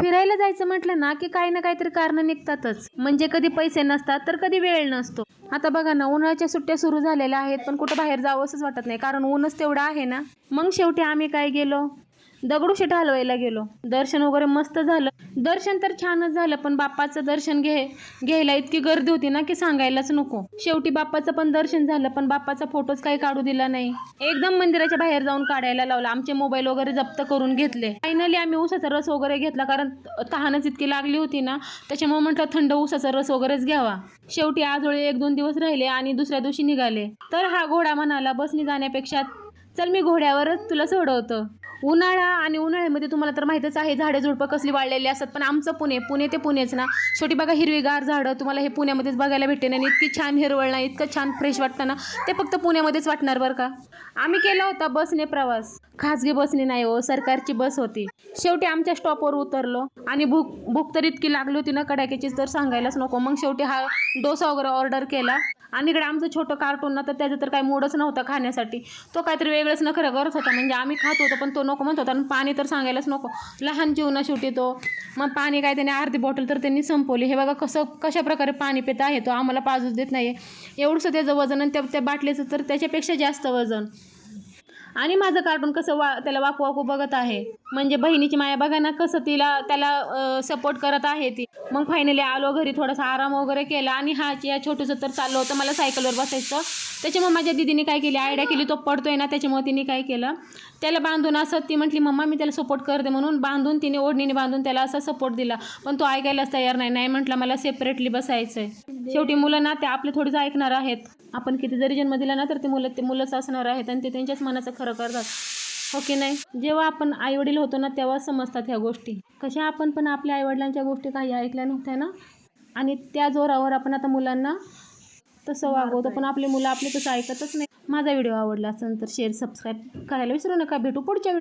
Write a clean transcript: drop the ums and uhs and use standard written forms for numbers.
फिरायला जायचं म्हटलं ना की काही ना काहीतरी कारण निघतातच. म्हणजे कधी पैसे नसतात तर कधी वेळ नसतो. आता बघा ना, उन्हाळ्याच्या सुट्ट्या सुरू झालेल्या आहेत पण कुठं बाहेर जावंसच वाटत नाही, कारण ऊनच तेवढं आहे ना. मग शेवटी आम्ही काय गेलो, दगडूशेठ हलवाईला गेलो. दर्शन वगैरे मस्त झालं. दर्शन तर छानच झालं, पण बाप्पाचं दर्शन घ्यायला इतकी गर्दी होती ना की सांगायलाच नको. शेवटी बाप्पाचं पण दर्शन झालं, पण बाप्पाचा फोटोच काही काढू दिला नाही. एकदम मंदिराच्या बाहेर जाऊन काढायला लावला. आमचे मोबाईल वगैरे जप्त करून घेतले. फायनली आम्ही ऊसाचा रस वगैरे घेतला, कारण तहानच इतकी लागली होती ना, त्याच्यामुळे म्हटलं थंड ऊसाचा रस वगैरेच घ्यावा. शेवटी आजोळी 1-2 दिवस राहिले आणि दुसऱ्या दिवशी निघाले. तर हा घोडा म्हणाला, बसनी जाण्यापेक्षा चल मी घोड्यावरच तुला सोडवतो. उन्हाळा आणि उन्हाळ्यामध्ये तुम्हाला तर माहीतच आहे झाडे झुडपं कसली वाढलेली असतात. पण आमचं पुणे ते पुणेच ना. शेवटी बघा हिरवीगार झाडं तुम्हाला हे पुण्यामध्येच बघायला भेटते नाही. इतकी छान हिरवळ ना, इतकं छान फ्रेश वाटतं ना, ते फक्त पुण्यामध्येच वाटणार बरं का. आम्ही केला होता बसने प्रवास, खाजगी बसने नाही हो, सरकारची बस होती. शेवटी आमच्या स्टॉपवर उतरलो आणि भूक तर इतकी लागली होती ना कडाक्याचीच, तर सांगायलाच नको. मग शेवटी हा डोसा वगैरे ऑर्डर केला. आणि इकडे आमचं छोटं कार्टून ना, तर त्याचं तर काही मूडच नव्हता खाण्यासाठी. तो काहीतरी वेगळंच नखरं करत होता. म्हणजे आम्ही खात होतो पण तो नको म्हणत होता. आणि पाणी तर सांगायलाच नको, लहान जीव ना शेवटी तो. मग पाणी काय त्याने अर्धी बॉटल तर त्यांनी संपवली. हे बघा कशा प्रकारे पाणी पित आहे तो, आम्हाला पाजूच देत नाही. एवढंसं त्याचं वजन आणि त्या बाटलीचं तर त्याच्यापेक्षा जास्त वजन. आणि माझं कार्टून कसं त्याला वाकू वाकू बघत आहे. म्हणजे बहिणीची माया बघा ना, कसं त्याला सपोर्ट करत आहे ती. मग फायनली आलो घरी, थोडासा आराम वगैरे केला. आणि या छोटूचं तर चाललं होतं मला सायकलवर बसायचं. त्याच्यामुळे माझ्या दीदीने काय केली, आयडिया केली, तो पडतोय ना, त्याच्यामुळे तिने काय केलं, त्याला बांधून असं, ती म्हटली मम्मा मी त्याला सपोर्ट करते म्हणून बांधून, तिने ओढणीने बांधून त्याला असा सपोर्ट दिला. पण तो ऐकायलाच तयार नाही म्हटलं मला सेपरेटली बसायचं आहे. शेवटी मुलं ना ते आपले थोडीच ऐकणार आहेत. आपण किती जरी जन्म दिला ना, तर ते मुलंच असणार आहेत आणि ते त्यांच्याच मनाचं खरं करतात, हो की नाही. जेव्हा आपण आईवडील होतो ना, तेव्हा समजतात ह्या गोष्टी. कशा आपण पण आपल्या आईवडिलांच्या गोष्टी काही ऐकल्या नव्हत्या ना, आणि त्या जोरावर आपण आता मुलांना तसं वागवतो. पण आपली मुलं आपले तसं ऐकतच नाही. माझा व्हिडिओ आवडला असेल तर शेअर सबस्क्राईब करायला विसरू नका. भेटू पुढच्या